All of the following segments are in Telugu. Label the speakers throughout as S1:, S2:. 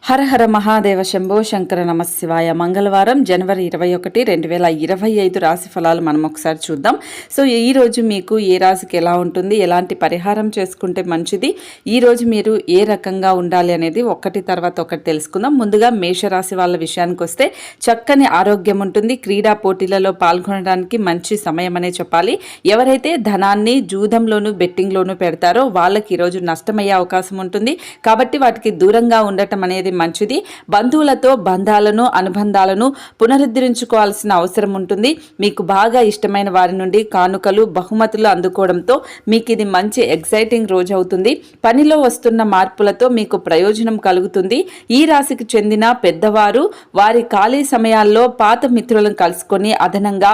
S1: హర హర మహాదేవ శంభో శంకర నమశివాయ. మంగళవారం జనవరి 21, 2025 రాశి ఫలాలు మనం ఒకసారి చూద్దాం. సో ఈరోజు మీకు ఏ రాశికి ఎలా ఉంటుంది, ఎలాంటి పరిహారం చేసుకుంటే మంచిది, ఈరోజు మీరు ఏ రకంగా ఉండాలి అనేది ఒకటి తర్వాత ఒకటి తెలుసుకుందాం. ముందుగా మేషరాశి వాళ్ళ విషయానికి వస్తే చక్కని ఆరోగ్యం ఉంటుంది. క్రీడా పోటీలలో పాల్గొనడానికి మంచి సమయం అనే చెప్పాలి. ఎవరైతే ధనాన్ని జూదంలోను బెట్టింగ్లోను పెడతారో వాళ్ళకి ఈరోజు నష్టమయ్యే అవకాశం ఉంటుంది. కాబట్టి వాటికి దూరంగా ఉండటం అనేది మంచిది. బంధువులతో బంధాలను అనుబంధాలను పునరుద్ధరించుకోవాల్సిన అవసరం ఉంటుంది. మీకు బాగా ఇష్టమైన వారి నుండి కానుకలు బహుమతులు అందుకోవడంతో మీకు ఇది మంచి ఎక్సైటింగ్ రోజు అవుతుంది. పనిలో వస్తున్న మార్పులతో మీకు ప్రయోజనం కలుగుతుంది. ఈ రాశికి చెందిన పెద్దవారు వారి ఖాళీ సమయాల్లో పాత మిత్రులను కలుసుకొని అదనంగా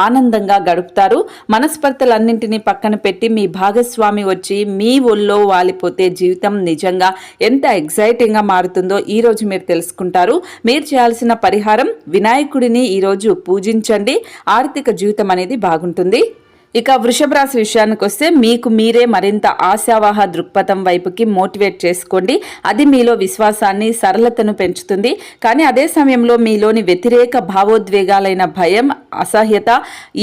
S1: ఆనందంగా గడుపుతారు. మనస్పర్ధలన్నింటినీ పక్కన పెట్టి మీ భాగస్వామి వచ్చి మీ ఒళ్ళో వాలిపోతే జీవితం నిజంగా ఎంత ఎక్సైటింగ్గా మారుతుందో ఈరోజు మీరు తెలుసుకుంటారు. మీరు చేయాల్సిన పరిహారం, వినాయకుడిని ఈరోజు పూజించండి. ఆర్థిక జీవితం అనేది బాగుంటుంది. ఇక వృషభ రాశి విషయానికి వస్తే మీకు మీరే మరింత ఆశావాహ దృక్పథం వైపుకి మోటివేట్ చేసుకోండి. అది మీలో విశ్వాసాన్ని సరళతను పెంచుతుంది. కానీ అదే సమయంలో మీలోని వ్యతిరేక భావోద్వేగాలైన భయం, అసహ్యత,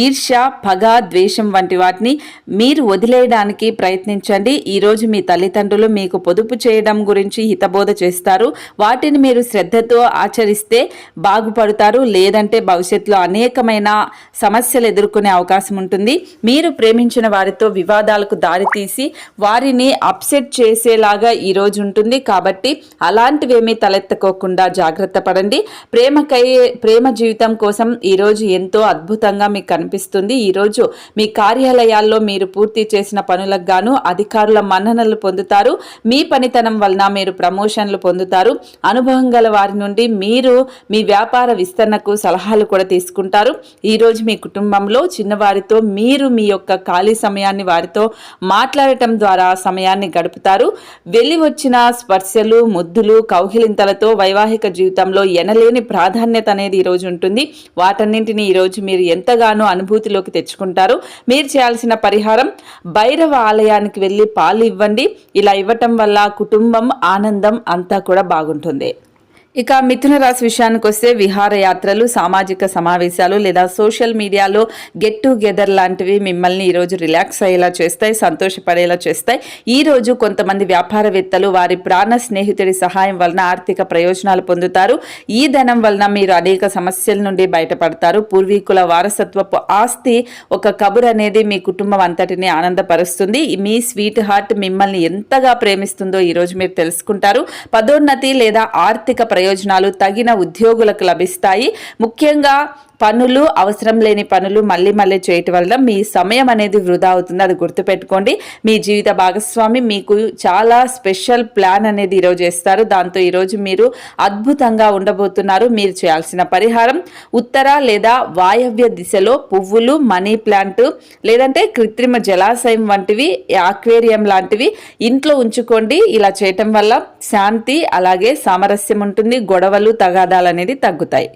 S1: ఈర్ష్య, పగ, ద్వేషం వంటి వాటిని మీరు వదిలేయడానికి ప్రయత్నించండి. ఈరోజు మీ తల్లిదండ్రులు మీకు పొదుపు చేయడం గురించి హితబోధ చేస్తారు. వాటిని మీరు శ్రద్ధతో ఆచరిస్తే బాగుపడతారు. లేదంటే భవిష్యత్తులో అనేకమైన సమస్యలు ఎదుర్కొనే అవకాశం ఉంటుంది. మీరు ప్రేమించిన వారితో వివాదాలకు దారితీసి వారిని అప్సెట్ చేసేలాగా ఈరోజు ఉంటుంది. కాబట్టి అలాంటివేమీ తలెత్తుకోకుండా జాగ్రత్త పడండి. ప్రేమ జీవితం కోసం ఈరోజు ఎంతో అద్భుతంగా మీకు కనిపిస్తుంది. ఈరోజు మీ కార్యాలయాల్లో మీరు పూర్తి చేసిన పనులకు గాను అధికారుల మన్ననలు పొందుతారు. మీ పనితనం వలన మీరు ప్రమోషన్లు పొందుతారు. అనుభవం గల వారి నుండి మీరు మీ వ్యాపార విస్తరణకు సలహాలు కూడా తీసుకుంటారు. ఈరోజు మీ కుటుంబంలో చిన్నవారితో మీరు మీ యొక్క ఖాళీ సమయాన్ని వారితో మాట్లాడటం ద్వారా సమయాన్ని గడుపుతారు. వెళ్ళి వచ్చిన స్పర్శలు, ముద్దులు, కౌగిలింతలతో వైవాహిక జీవితంలో ఎనలేని ప్రాధాన్యత అనేది ఈరోజు ఉంటుంది. వాటన్నింటినీ ఈరోజు మీరు ఎంతగానో అనుభూతిలోకి తెచ్చుకుంటారు. మీరు చేయాల్సిన పరిహారం, భైరవ ఆలయానికి వెళ్ళి పాలు ఇవ్వండి. ఇలా ఇవ్వటం వల్ల కుటుంబం ఆనందం అంతా కూడా బాగుంటుంది. ఇక మిథున రాశి విషయానికి వస్తే విహారయాత్రలు, సామాజిక సమావేశాలు లేదా సోషల్ మీడియాలో గెట్ టుగెదర్ లాంటివి మిమ్మల్ని ఈరోజు రిలాక్స్ అయ్యేలా చేస్తాయి, సంతోషపడేలా చేస్తాయి. ఈరోజు కొంతమంది వ్యాపారవేత్తలు వారి ప్రాణ స్నేహితుడి సహాయం వలన ఆర్థిక ప్రయోజనాలు పొందుతారు. ఈ ధనం వలన మీరు అనేక సమస్యల నుండి బయటపడతారు. పూర్వీకుల వారసత్వపు ఆస్తి ఒక కబురు అనేది మీ కుటుంబం అంతటిని ఆనందపరుస్తుంది. మీ స్వీట్ హార్ట్ మిమ్మల్ని ఎంతగా ప్రేమిస్తుందో ఈరోజు మీరు తెలుసుకుంటారు. పదోన్నతి లేదా ఆర్థిక ప్రయోజనాలు తగిన ఉద్యోగులకు లభిస్తాయి. ముఖ్యంగా పనులు, అవసరం లేని పనులు మళ్ళీ చేయటం వల్ల మీ సమయం అనేది వృధా అవుతుంది. అది గుర్తుపెట్టుకోండి. మీ జీవిత భాగస్వామి మీకు చాలా స్పెషల్ ప్లాన్ అనేది ఈరోజు చేస్తారు. దాంతో ఈరోజు మీరు అద్భుతంగా ఉండబోతున్నారు. మీరు చేయాల్సిన పరిహారం, ఉత్తర లేదా వాయవ్య దిశలో పువ్వులు, మనీ ప్లాంట్ లేదంటే కృత్రిమ జలాశయం వంటివి, ఆక్వేరియం లాంటివి ఇంట్లో ఉంచుకోండి. ఇలా చేయటం వల్ల శాంతి అలాగే సామరస్యం ఉంటుంది. గొడవలు, తగాదాలు అనేది తగ్గుతాయి.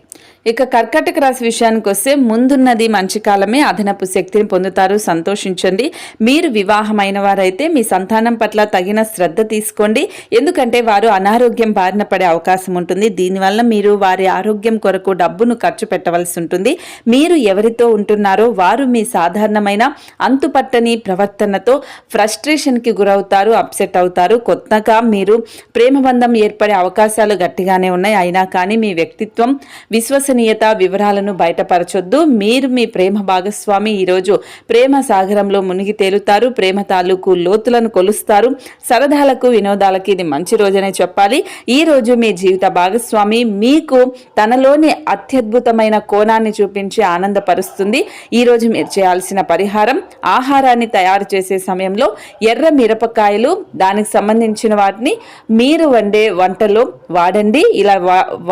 S1: ఇక కర్కాటక రాశి విషయానికి వస్తే ముందున్నది మంచి కాలమే. అదనపు శక్తిని పొందుతారు. సంతోషించండి. మీరు వివాహమైన వారైతే మీ సంతానం పట్ల తగిన శ్రద్ధ తీసుకోండి. ఎందుకంటే వారు అనారోగ్యం బారిన పడే అవకాశం ఉంటుంది. దీనివల్ల మీరు వారి ఆరోగ్యం కొరకు డబ్బును ఖర్చు పెట్టవలసి ఉంటుంది. మీరు ఎవరితో ఉంటున్నారో వారు మీ సాధారణమైన అంతుపట్టని ప్రవర్తనతో ఫ్రస్ట్రేషన్కి గురవుతారు, అప్సెట్ అవుతారు. కొత్తగా మీరు ప్రేమబంధం ఏర్పడే అవకాశాలు గట్టిగానే ఉన్నాయి. అయినా కానీ మీ వ్యక్తిత్వం, విశ్వసనీయత, వివరాలను బయటపరచొద్దు. మీరు మీ ప్రేమ భాగస్వామి ఈరోజు ప్రేమ సాగరంలో మునిగి తేలుతారు. ప్రేమ తాలూకు లోతులను కొలుస్తారు. సరదాలకు, వినోదాలకి ఇది మంచి రోజనే చెప్పాలి. ఈ రోజు మీ జీవిత భాగస్వామి మీకు తనలోని అత్యద్భుతమైన కోణాన్ని చూపించి ఆనందపరుస్తుంది. ఈరోజు మీరు చేయాల్సిన పరిహారం, ఆహారాన్ని తయారు చేసే సమయంలో ఎర్ర మిరపకాయలు, దానికి సంబంధించిన వాటిని మీరు వండే వంటలో వాడండి. ఇలా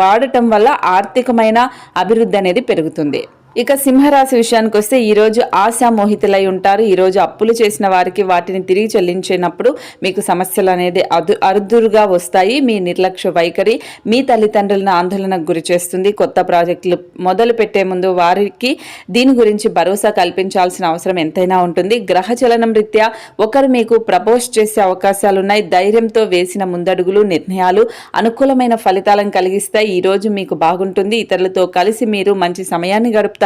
S1: వాడటం వల్ల ఆర్థికమైన అభివృద్ధి అనేది పెరుగుతుంది. ఇక సింహరాశి విషయానికి వస్తే ఈరోజు ఆశామోహితులై ఉంటారు. ఈరోజు అప్పులు చేసిన వారికి వాటిని తిరిగి చెల్లించినప్పుడు మీకు సమస్యలు అనేది అరుదురుగా వస్తాయి. మీ నిర్లక్ష్య వైఖరి మీ తల్లిదండ్రులను ఆందోళనకు గురి చేస్తుంది. కొత్త ప్రాజెక్టులు మొదలు పెట్టే ముందు వారికి దీని గురించి భరోసా కల్పించాల్సిన అవసరం ఎంతైనా ఉంటుంది. గ్రహ చలనం రీత్యా ఒకరు మీకు ప్రపోజ్ చేసే అవకాశాలున్నాయి. ధైర్యంతో వేసిన ముందడుగులు నిర్ణయాలు అనుకూలమైన ఫలితాలను కలిగిస్తాయి. ఈరోజు మీకు బాగుంటుంది. ఇతరులతో కలిసి మీరు మంచి సమయాన్ని గడుపుతారు.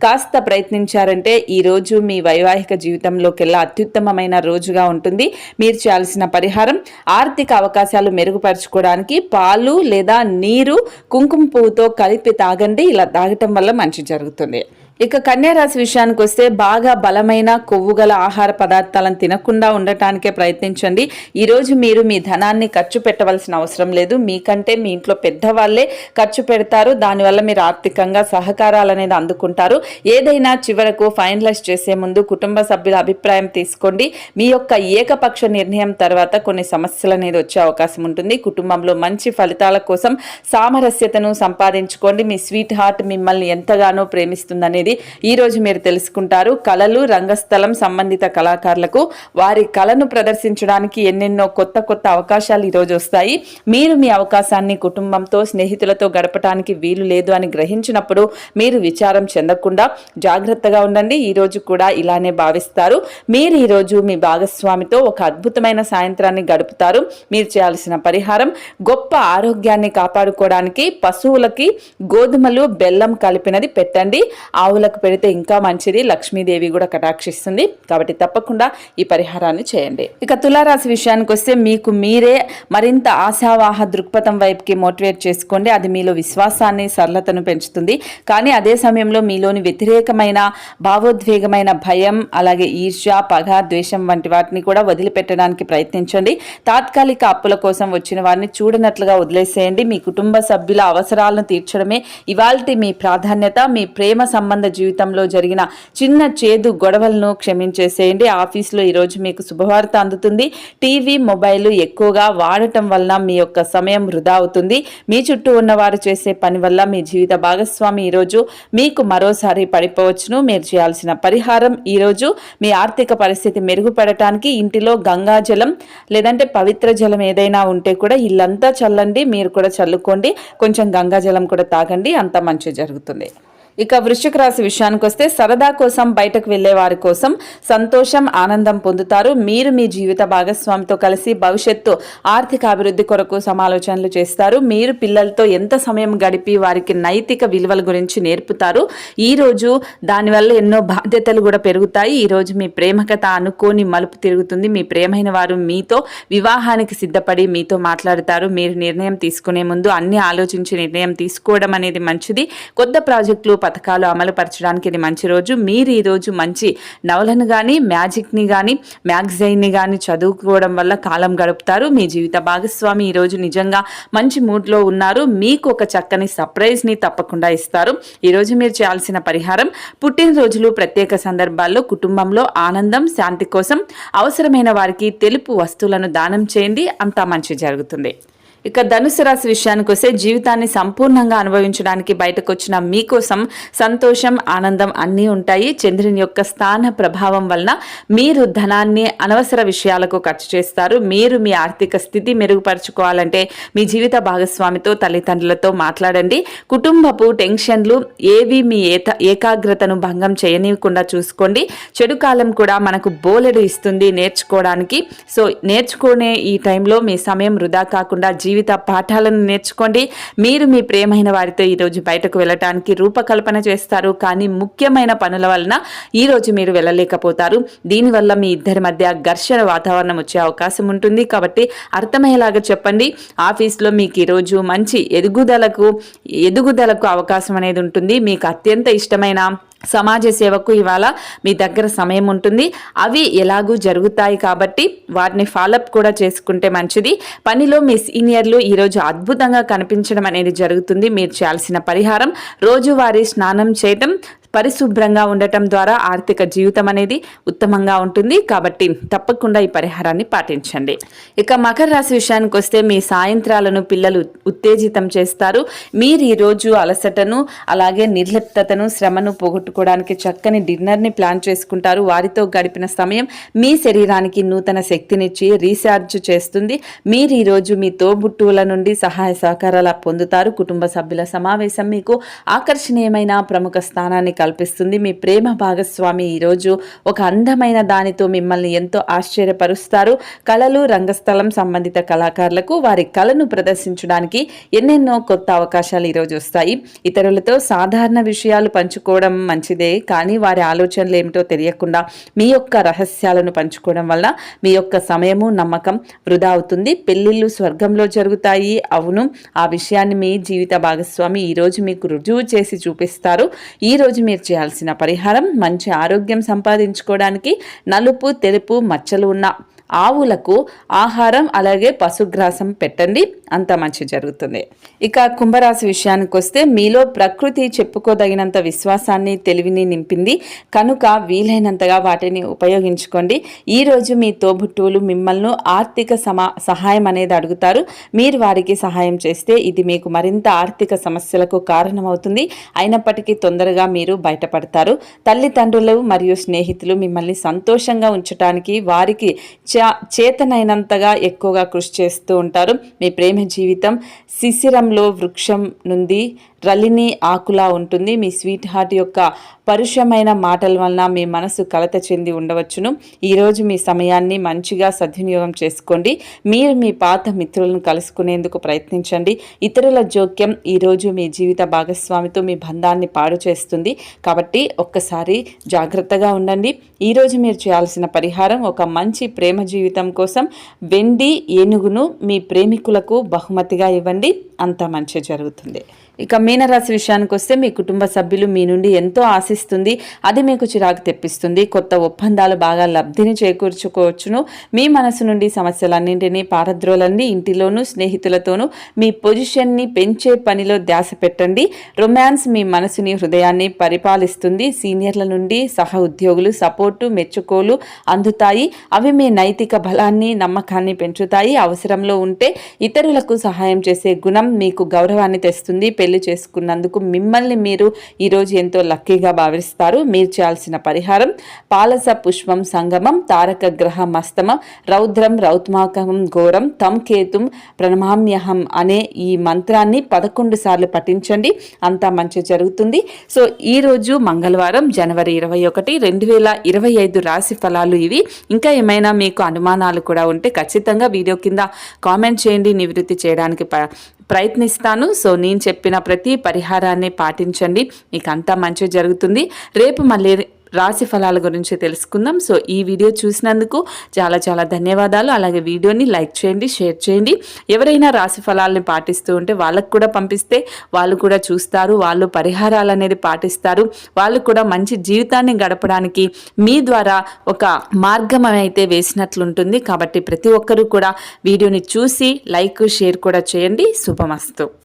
S1: కాస్త ప్రయత్నించారంటే ఈ రోజు మీ వైవాహిక జీవితంలోకెల్లా అత్యుత్తమమైన రోజుగా ఉంటుంది. మీరు చేయాల్సిన పరిహారం ఆర్థిక అవకాశాలు మెరుగుపరచుకోవడానికి పాలు లేదా నీరు కుంకుమ పువ్వుతో కలిపి తాగండి. ఇలా తాగటం వల్ల మంచి జరుగుతుంది. ఇక కన్యారాశి విషయానికి వస్తే బాగా బలమైన కొవ్వు గల ఆహార పదార్థాలను తినకుండా ఉండటానికే ప్రయత్నించండి. ఈరోజు మీరు మీ ధనాన్ని ఖర్చు పెట్టవలసిన అవసరం లేదు. మీకంటే మీ ఇంట్లో పెద్దవాళ్ళే ఖర్చు పెడతారు. దానివల్ల మీరు ఆర్థికంగా సహకారాలు అనేది అందుకుంటారు. ఏదైనా చివరకు ఫైనలైజ్ చేసే ముందు కుటుంబ సభ్యుల అభిప్రాయం తీసుకోండి. మీ యొక్క ఏకపక్ష నిర్ణయం తర్వాత కొన్ని సమస్యలు అనేది వచ్చే అవకాశం ఉంటుంది. కుటుంబంలో మంచి ఫలితాల కోసం సామరస్యతను సంపాదించుకోండి. మీ స్వీట్ హార్ట్ మిమ్మల్ని ఎంతగానో ప్రేమిస్తుందనేది ఈ రోజు మీరు తెలుసుకుంటారు. కళలు రంగస్థలం సంబంధిత కళాకారులకు వారి కళను ప్రదర్శించడానికి ఎన్నెన్నో కొత్త అవకాశాలు ఈ రోజు వస్తాయి. మీరు మీ అవకాశాన్ని కుటుంబంతో స్నేహితులతో గడపడానికి వీలు లేదు అని గ్రహించినప్పుడు మీరు విచారం చెందకుండా జాగ్రత్తగా ఉండండి. ఈ రోజు కూడా ఇలానే భావిస్తారు. మీరు ఈ రోజు మీ భాగస్వామితో ఒక అద్భుతమైన సాయంత్రాన్ని గడుపుతారు. మీరు చేయాల్సిన పరిహారం గొప్ప ఆరోగ్యాన్ని కాపాడుకోవడానికి పశువులకి గోధుమలు బెల్లం కలిపినది పెట్టండి. ఆవులకు పెడితే ఇంకా మంచిది. లక్ష్మీదేవి కూడా కటాక్షిస్తుంది. కాబట్టి తప్పకుండా ఈ పరిహారాన్ని చేయండి. ఇక తులారాశి విషయానికి వస్తే మీకు మీరే మరింత ఆశావాహ దృక్పథం వైపుకి మోటివేట్ చేసుకోండి. అది మీలో విశ్వాసాన్ని సరళతను పెంచుతుంది. కానీ అదే సమయంలో మీలోని వ్యతిరేకమైన భావోద్వేగమైన భయం అలాగే ఈర్ష్య పగ ద్వేషం వంటి వాటిని కూడా వదిలిపెట్టడానికి ప్రయత్నించండి. తాత్కాలిక అప్పుల కోసం వచ్చిన వారిని చూడనట్లుగా వదిలేసేయండి. మీ కుటుంబ సభ్యుల అవసరాలను తీర్చడమే ఇవాల్టి మీ ప్రాధాన్యత. మీ ప్రేమ సంబంధ జీవితంలో జరిగిన చిన్న చేదు గొడవలను క్షమించేసేయండి. ఆఫీస్లో ఈరోజు మీకు శుభవార్త అందుతుంది. టీవీ మొబైల్ ఎక్కువగా వాడటం వల్ల మీ యొక్క సమయం వృధా అవుతుంది. మీ చుట్టూ ఉన్నవారు చేసే పని వల్ల మీ జీవిత భాగస్వామి ఈరోజు మీకు మరోసారి పడిపోవచ్చును. మీరు చేయాల్సిన పరిహారం ఈరోజు మీ ఆర్థిక పరిస్థితి మెరుగుపడటానికి ఇంటిలో గంగాజలం లేదంటే పవిత్ర జలం ఏదైనా ఉంటే కూడా ఇల్లంతా చల్లండి. మీరు కూడా చల్లుకోండి. కొంచెం గంగాజలం కూడా తాగండి. అంత మంచి జరుగుతుంది. ఇక వృశ్చిక రాశి విషయానికి వస్తే సరదా కోసం బయటకు వెళ్లే వారి కోసం సంతోషం ఆనందం పొందుతారు. మీరు మీ జీవిత భాగస్వామితో కలిసి భవిష్యత్తు ఆర్థిక అభివృద్ధి కొరకు సమాలోచనలు చేస్తారు. మీరు పిల్లలతో ఎంత సమయం గడిపి వారికి నైతిక విలువల గురించి నేర్పుతారు. ఈ రోజు దానివల్ల ఎన్నో బాధ్యతలు కూడా పెరుగుతాయి. ఈ రోజు మీ ప్రేమ కథ అనుకోని మలుపు తిరుగుతుంది. మీ ప్రేమైన వారు మీతో వివాహానికి సిద్ధపడి మీతో మాట్లాడతారు. మీరు నిర్ణయం తీసుకునే ముందు అన్ని ఆలోచించి నిర్ణయం తీసుకోవడం అనేది మంచిది. కొత్త ప్రాజెక్టులు పథకాలు అమలు పరచడానికి ఇది మంచి రోజు. మీరు ఈ రోజు మంచి నవలను కానీ మ్యాజిక్ని కానీ మ్యాగజైన్ని కానీ చదువుకోవడం వల్ల కాలం గడుపుతారు. మీ జీవిత భాగస్వామి ఈ రోజు నిజంగా మంచి మూడ్లో ఉన్నారు. మీకు ఒక చక్కని సర్ప్రైజ్ని తప్పకుండా ఇస్తారు. ఈరోజు మీరు చేయాల్సిన పరిహారం పుట్టినరోజులు ప్రత్యేక సందర్భాల్లో కుటుంబంలో ఆనందం శాంతి కోసం అవసరమైన వారికి తెలుపు వస్తువులను దానం చేయండి. అంతా మంచి జరుగుతుంది. ఇక ధనుసు రాశి విషయానికి వస్తే జీవితాన్ని సంపూర్ణంగా అనుభవించడానికి బయటకు వచ్చిన మీకోసం సంతోషం ఆనందం అన్నీ ఉంటాయి. చంద్రుని యొక్క స్థాన ప్రభావం వలన మీరు ధనాన్ని అనవసర విషయాలకు ఖర్చు చేస్తారు. మీరు మీ ఆర్థిక స్థితి మెరుగుపరచుకోవాలంటే మీ జీవిత భాగస్వామితో తల్లిదండ్రులతో మాట్లాడండి. కుటుంబపు టెన్షన్లు ఏవి మీ ఏకాగ్రతను భంగం చేయనివ్వకుండా చూసుకోండి. చెడు కాలం కూడా మనకు బోలెడు ఇస్తుంది నేర్చుకోవడానికి. సో నేర్చుకునే ఈ టైంలో మీ సమయం వృధా కాకుండా జీవిత పాఠాలను నేర్చుకోండి. మీరు మీ ప్రేమైన వారితో ఈరోజు బయటకు వెళ్ళటానికి రూపకల్పన చేస్తారు. కానీ ముఖ్యమైన పనుల వలన ఈరోజు మీరు వెళ్ళలేకపోతారు. దీనివల్ల మీ ఇద్దరి మధ్య ఘర్షణ వాతావరణం వచ్చే అవకాశం ఉంటుంది. కాబట్టి అర్థమయ్యేలాగా చెప్పండి. ఆఫీస్లో మీకు ఈరోజు మంచి ఎదుగుదలకు అవకాశం అనేది ఉంటుంది. మీకు అత్యంత ఇష్టమైన సమాజ సేవకు ఇవాళ మీ దగ్గర సమయం ఉంటుంది. అవి ఎలాగూ జరుగుతాయి కాబట్టి వాటిని ఫాలోఅప్ కూడా చేసుకుంటే మంచిది. పనిలో మీ సీనియర్లు ఈరోజు అద్భుతంగా కనిపించడం అనేది జరుగుతుంది. మీరు చేయాల్సిన పరిహారం రోజువారీ స్నానం చేయటం పరిశుభ్రంగా ఉండటం ద్వారా ఆర్థిక జీవితం అనేది ఉత్తమంగా ఉంటుంది. కాబట్టి తప్పకుండా ఈ పరిహారాన్ని పాటించండి. ఇక మకర రాశి విషయానికి వస్తే మీ సాయంత్రాలను పిల్లలు ఉత్తేజితం చేస్తారు. మీరు ఈరోజు అలసటను అలాగే నిర్లిప్తతను శ్రమను పోగొట్టుకోవడానికి చక్కని డిన్నర్ని ప్లాన్ చేసుకుంటారు. వారితో గడిపిన సమయం మీ శరీరానికి నూతన శక్తినిచ్చి రీఛార్జ్ చేస్తుంది. మీరు ఈరోజు మీ తోబుట్టువుల నుండి సహాయ సహకారాలు పొందుతారు. కుటుంబ సభ్యుల సమావేశం మీకు ఆకర్షణీయమైన ప్రముఖ స్థానాన్ని కల్పిస్తుంది. మీ ప్రేమ భాగస్వామి ఈరోజు ఒక అందమైన దానితో మిమ్మల్ని ఎంతో ఆశ్చర్యపరుస్తారు. కళలు రంగస్థలం సంబంధిత కళాకారులకు వారి కళను ప్రదర్శించడానికి ఎన్నెన్నో కొత్త అవకాశాలు ఈరోజు వస్తాయి. ఇతరులతో సాధారణ విషయాలు పంచుకోవడం మంచిదే, కానీ వారి ఆలోచనలు ఏమిటో తెలియకుండా మీ యొక్క రహస్యాలను పంచుకోవడం వల్ల మీ యొక్క సమయము నమ్మకం వృధా అవుతుంది. పెళ్లిళ్ళు స్వర్గంలో జరుగుతాయి. అవును, ఆ విషయాన్ని మీ జీవిత భాగస్వామి ఈరోజు మీకు రుజువు చేసి చూపిస్తారు. ఈరోజు మీరు చేయాల్సిన పరిహారం మంచి ఆరోగ్యం సంపాదించుకోవడానికి నలుపు తెలుపు మచ్చలు ఉన్న ఆవులకు ఆహారం అలాగే పశుగ్రాసం పెట్టండి, అంత మంచి జరుగుతుంది. ఇక కుంభరాశి విషయానికి వస్తే మీలో ప్రకృతి చెప్పుకోదగినంత విశ్వాసాన్ని తెలివిని నింపింది కనుక వీలైనంతగా వాటిని ఉపయోగించుకోండి. ఈరోజు మీ తోబుట్టువులు మిమ్మల్ని ఆర్థిక సహాయం అనేది అడుగుతారు. మీరు వారికి సహాయం చేస్తే ఇది మీకు మరింత ఆర్థిక సమస్యలకు కారణమవుతుంది. అయినప్పటికీ తొందరగా మీరు బయటపడతారు. తల్లిదండ్రులు మరియు స్నేహితులు మిమ్మల్ని సంతోషంగా ఉంచడానికి వారికి చేతనైనంతగా ఎక్కువగా కృషి చేస్తూ ఉంటారు. మీ ప్రేమ జీవితం శిశిరంలో వృక్షం నుండి రలిని ఆకులా ఉంటుంది. మీ స్వీట్ హార్ట్ యొక్క పరుషమైన మాటల వలన మీ మనసు కలత చెంది ఉండవచ్చును. ఈరోజు మీ సమయాన్ని మంచిగా సద్వినియోగం చేసుకోండి. మీరు మీ పాత మిత్రులను కలుసుకునేందుకు ప్రయత్నించండి. ఇతరుల జోక్యం ఈరోజు మీ జీవిత భాగస్వామితో మీ బంధాన్ని పాడు చేస్తుంది. కాబట్టి ఒక్కసారి జాగ్రత్తగా ఉండండి. ఈరోజు మీరు చేయాల్సిన పరిహారం ఒక మంచి ప్రేమ జీవితం కోసం వెండి ఏనుగును మీ ప్రేమికులకు బహుమతిగా ఇవ్వండి, అంత మంచి జరుగుతుంది. ఇక మీనరాశి విషయానికి వస్తే మీ కుటుంబ సభ్యులు మీ నుండి ఎంతో ఆశిస్తుంది. అది మీకు చిరాకు తెప్పిస్తుంది. కొత్త ఒప్పందాలు బాగా లబ్ధిని చేకూర్చుకోవచ్చును. మీ మనసు నుండి సమస్యలన్నింటినీ పారద్రోలండి. ఇంటిలోనూ స్నేహితులతోనూ మీ పొజిషన్ని పెంచే పనిలో ధ్యాస పెట్టండి. రొమాన్స్ మీ మనసుని హృదయాన్ని పరిపాలిస్తుంది. సీనియర్ల నుండి సహ ఉద్యోగులు సపోర్టు మెచ్చుకోలు అందుతాయి. అవి మీ నైతిక బలాన్ని నమ్మకాన్ని పెంచుతాయి. అవసరంలో ఉంటే ఇతరులకు సహాయం చేసే గుణం మీకు గౌరవాన్ని తెస్తుంది. పెళ్లి చేసుకున్నందుకు మిమ్మల్ని మీరు ఈరోజు ఎంతో లక్కీగా భావిస్తారు. మీరు చేయాల్సిన పరిహారం పాలస పుష్పం సంగమం తారక గ్రహ మస్తమ రౌద్రం రౌత్మాకం ఘోరం తం కేతుం ప్రణమామ్యహం అనే ఈ మంత్రాన్ని 11 సార్లు పఠించండి, అంతా మంచి జరుగుతుంది. సో ఈరోజు మంగళవారం జనవరి 21, 2025 రాశి ఫలాలు ఇవి. ఇంకా ఏమైనా మీకు అనుమానాలు కూడా ఉంటే ఖచ్చితంగా వీడియో కింద కామెంట్ చేయండి, నివృత్తి చేయడానికి ప్రయత్నిస్తాను. సో నేను చెప్పిన ప్రతి పరిహారాన్ని పాటించండి, మీకు అంతా మంచి జరుగుతుంది. రేపు మళ్ళీ రాశి ఫలాల గురించి తెలుసుకుందాం. సో ఈ వీడియో చూసినందుకు చాలా చాలా ధన్యవాదాలు. అలాగే వీడియోని లైక్ చేయండి, షేర్ చేయండి. ఎవరైనా రాశి ఫలాలని పాటిస్తూ ఉంటే వాళ్ళకు కూడా పంపిస్తే వాళ్ళు కూడా చూస్తారు, వాళ్ళు పరిహారాలు అనేది పాటిస్తారు, వాళ్ళు కూడా మంచి జీవితాన్ని గడపడానికి మీ ద్వారా ఒక మార్గం అయితే వేసినట్లుంటుంది. కాబట్టి ప్రతి ఒక్కరూ కూడా వీడియోని చూసి లైక్ షేర్ కూడా చేయండి. శుభమస్తు.